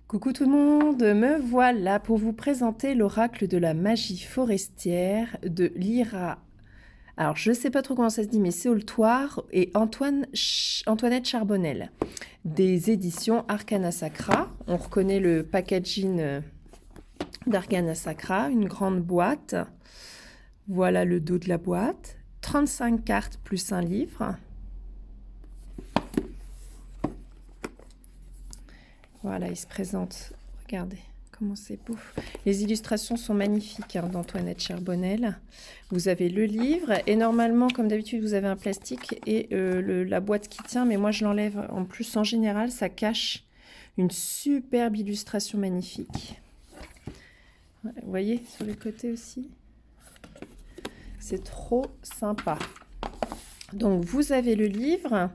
Coucou tout le monde, me voilà pour vous présenter l'oracle de la magie forestière de Lyra. Alors je sais pas trop comment ça se dit, mais c'est Oltoire et Antoinette Charbonnel, des éditions Arcana Sacra. On reconnaît le packaging d'Arcana Sacra, une grande boîte. Voilà le dos de la boîte. 35 cartes plus un livre. Voilà, il se présente. Regardez comment c'est beau. Les illustrations sont magnifiques d'Antoinette Charbonnel. Vous avez le livre et normalement, comme d'habitude, vous avez un plastique et la boîte qui tient. Mais moi, je l'enlève. En plus, en général, ça cache une superbe illustration magnifique. Vous voyez, sur le côté aussi. C'est trop sympa. Donc, vous avez le livre.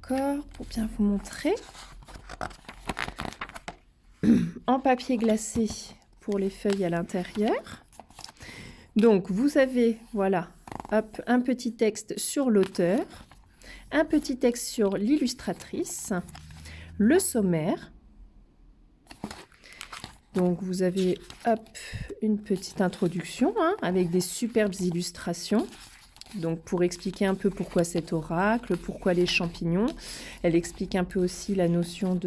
Encore pour bien vous montrer. En papier glacé pour les feuilles à l'intérieur. Donc vous avez, voilà, hop, un petit texte sur l'auteur, un petit texte sur l'illustratrice, le sommaire. Donc vous avez, hop, une petite introduction avec des superbes illustrations. Donc pour expliquer un peu pourquoi cet oracle, pourquoi les champignons. Elle explique un peu aussi la notion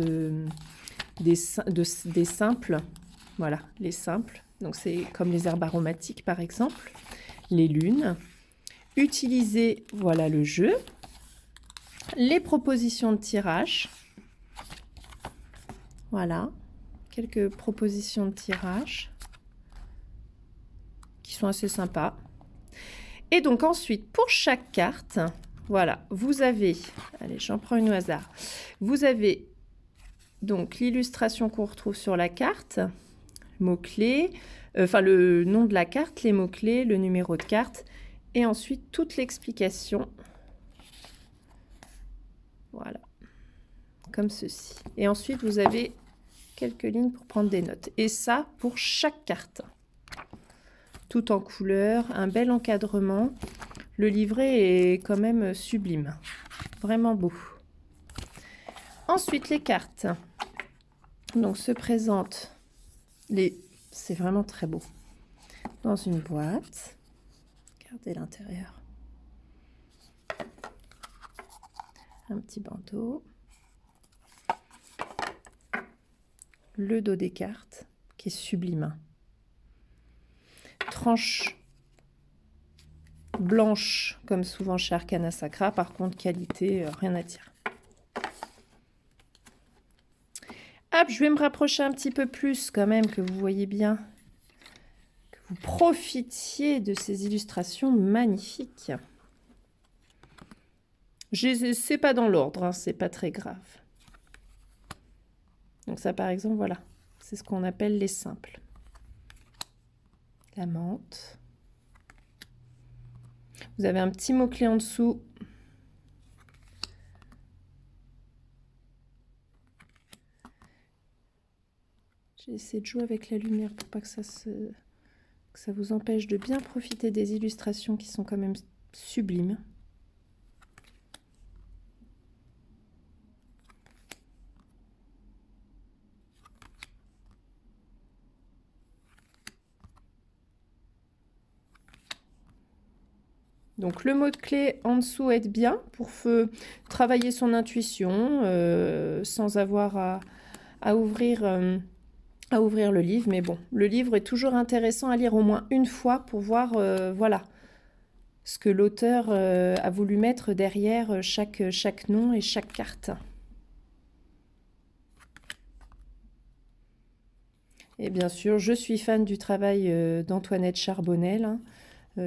des simples. Voilà, les simples. Donc c'est comme les herbes aromatiques par exemple. Les lunes. Utiliser, voilà le jeu. Les propositions de tirage. Voilà, quelques propositions de tirage qui sont assez sympas. Et donc ensuite, pour chaque carte, voilà, vous avez, allez, j'en prends une au hasard. Vous avez donc l'illustration qu'on retrouve sur la carte, mots-clés, enfin le nom de la carte, les mots-clés, le numéro de carte, et ensuite toute l'explication. Voilà, comme ceci. Et ensuite, vous avez quelques lignes pour prendre des notes. Et ça, pour chaque carte. Tout en couleur, un bel encadrement. Le livret est quand même sublime. Vraiment beau. Ensuite, les cartes. Donc, se présentent c'est vraiment très beau. Dans une boîte. Regardez l'intérieur. Un petit bandeau. Le dos des cartes, qui est sublime. Tranche blanche, comme souvent chez Arcana Sacra. Par contre, qualité, rien à dire. Hop, je vais me rapprocher un petit peu plus quand même, que vous voyez bien, que vous profitiez de ces illustrations magnifiques. C'est pas dans l'ordre, c'est pas très grave. Donc ça, par exemple, voilà, c'est ce qu'on appelle les simples. La menthe. Vous avez un petit mot-clé en dessous. J'ai essayé de jouer avec la lumière pour pas que ça vous empêche de bien profiter des illustrations qui sont quand même sublimes. Donc le mot-clé en dessous aide bien pour travailler son intuition sans avoir à ouvrir le livre. Mais bon, le livre est toujours intéressant à lire au moins une fois pour voir voilà, ce que l'auteur a voulu mettre derrière chaque nom et chaque carte. Et bien sûr, je suis fan du travail d'Antoinette Charbonnel,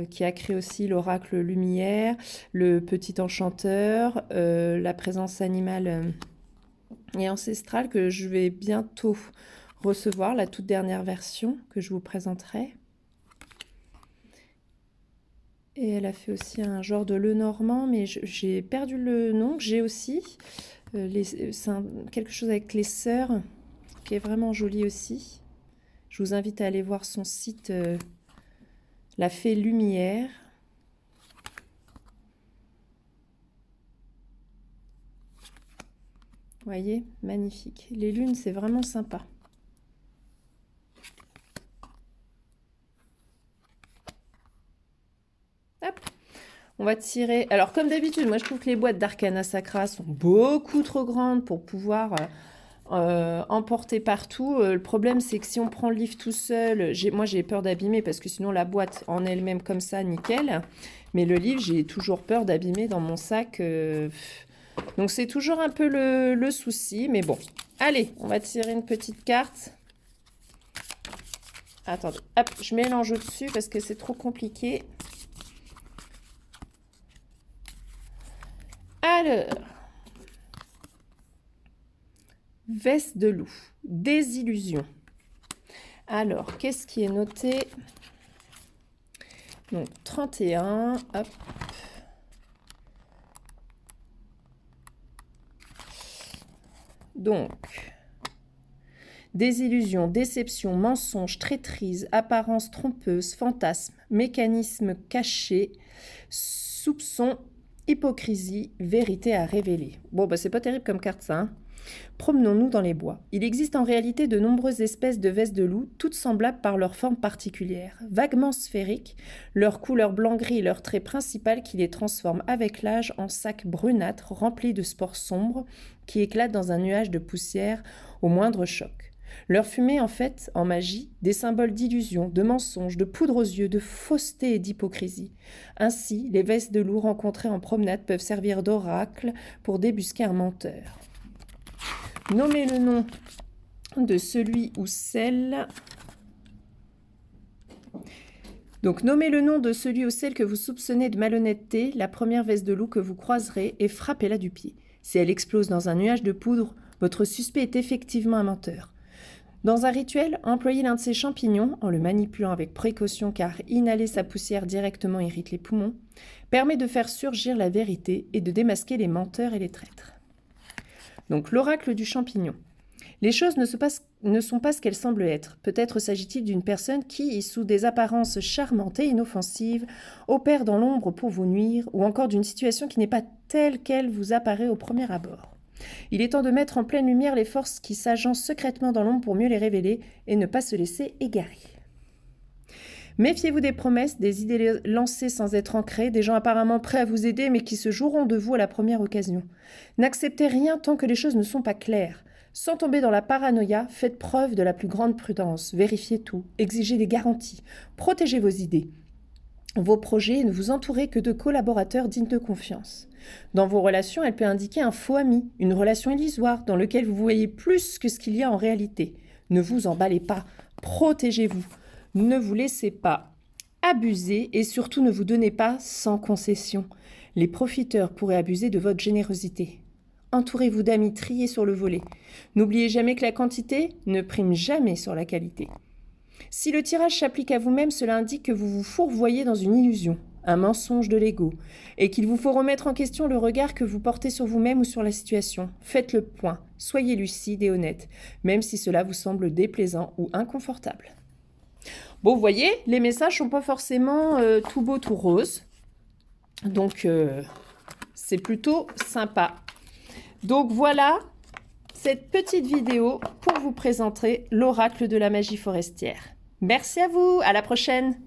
qui a créé aussi l'oracle Lumière, le petit enchanteur, la présence animale et ancestrale que je vais bientôt recevoir, la toute dernière version que je vous présenterai. Et elle a fait aussi un genre de Lenormand, mais j'ai perdu le nom que j'ai aussi. C'est quelque chose avec les sœurs, qui est vraiment joli aussi. Je vous invite à aller voir son site La Fée Lumière. Vous voyez, magnifique. Les lunes, c'est vraiment sympa. Hop. On va tirer. Alors, comme d'habitude, moi, je trouve que les boîtes d'Arcana Sacra sont beaucoup trop grandes pour pouvoir emporter partout. Le problème, c'est que si on prend le livre tout seul, moi, j'ai peur d'abîmer parce que sinon, la boîte en elle-même, comme ça, nickel. Mais le livre, j'ai toujours peur d'abîmer dans mon sac. Donc, c'est toujours un peu le souci. Mais bon, allez, on va tirer une petite carte. Attendez, hop, je mélange au-dessus parce que c'est trop compliqué. Alors, veste de loup, désillusion. Alors, qu'est-ce qui est noté? Donc, 31, hop. Donc, désillusion, déception, mensonge, traîtrise, apparence trompeuse, fantasme, mécanisme caché, soupçon, hypocrisie, vérité à révéler. Bon, bah c'est pas terrible comme carte ça, hein. Promenons-nous dans les bois. Il existe en réalité de nombreuses espèces de vestes de loup, toutes semblables par leur forme particulière. Vaguement sphériques, leur couleur blanc-gris est leur trait principal qui les transforme avec l'âge en sacs brunâtres remplis de spores sombres qui éclatent dans un nuage de poussière au moindre choc. Leur fumée en fait, en magie, des symboles d'illusion, de mensonge, de poudre aux yeux, de fausseté et d'hypocrisie. Ainsi, les vestes de loup rencontrées en promenade peuvent servir d'oracle pour débusquer un menteur. Nommez le nom de celui ou celle... Donc, nommez le nom de celui ou celle que vous soupçonnez de malhonnêteté, la première veste de loup que vous croiserez, et frappez-la du pied. Si elle explose dans un nuage de poudre, votre suspect est effectivement un menteur. Dans un rituel, employez l'un de ces champignons, en le manipulant avec précaution car inhaler sa poussière directement irrite les poumons, permet de faire surgir la vérité et de démasquer les menteurs et les traîtres. Donc, l'oracle du champignon. Les choses ne sont pas ce qu'elles semblent être. Peut-être s'agit-il d'une personne qui, sous des apparences charmantes et inoffensives, opère dans l'ombre pour vous nuire, ou encore d'une situation qui n'est pas telle qu'elle vous apparaît au premier abord. Il est temps de mettre en pleine lumière les forces qui s'agencent secrètement dans l'ombre pour mieux les révéler et ne pas se laisser égarer. Méfiez-vous des promesses, des idées lancées sans être ancrées, des gens apparemment prêts à vous aider mais qui se joueront de vous à la première occasion. N'acceptez rien tant que les choses ne sont pas claires. Sans tomber dans la paranoïa, faites preuve de la plus grande prudence, vérifiez tout, exigez des garanties, protégez vos idées, vos projets et ne vous entourez que de collaborateurs dignes de confiance. Dans vos relations, elle peut indiquer un faux ami, une relation illusoire dans laquelle vous voyez plus que ce qu'il y a en réalité. Ne vous emballez pas, protégez-vous. Ne vous laissez pas abuser et surtout ne vous donnez pas sans concession. Les profiteurs pourraient abuser de votre générosité. Entourez-vous d'amis triés sur le volet. N'oubliez jamais que la quantité ne prime jamais sur la qualité. Si le tirage s'applique à vous-même, cela indique que vous vous fourvoyez dans une illusion, un mensonge de l'ego, et qu'il vous faut remettre en question le regard que vous portez sur vous-même ou sur la situation. Faites le point, soyez lucide et honnête, même si cela vous semble déplaisant ou inconfortable. Bon, vous voyez, les messages sont pas forcément tout beau, tout rose. Donc, c'est plutôt sympa. Donc, voilà cette petite vidéo pour vous présenter l'oracle de la magie forestière. Merci à vous, à la prochaine!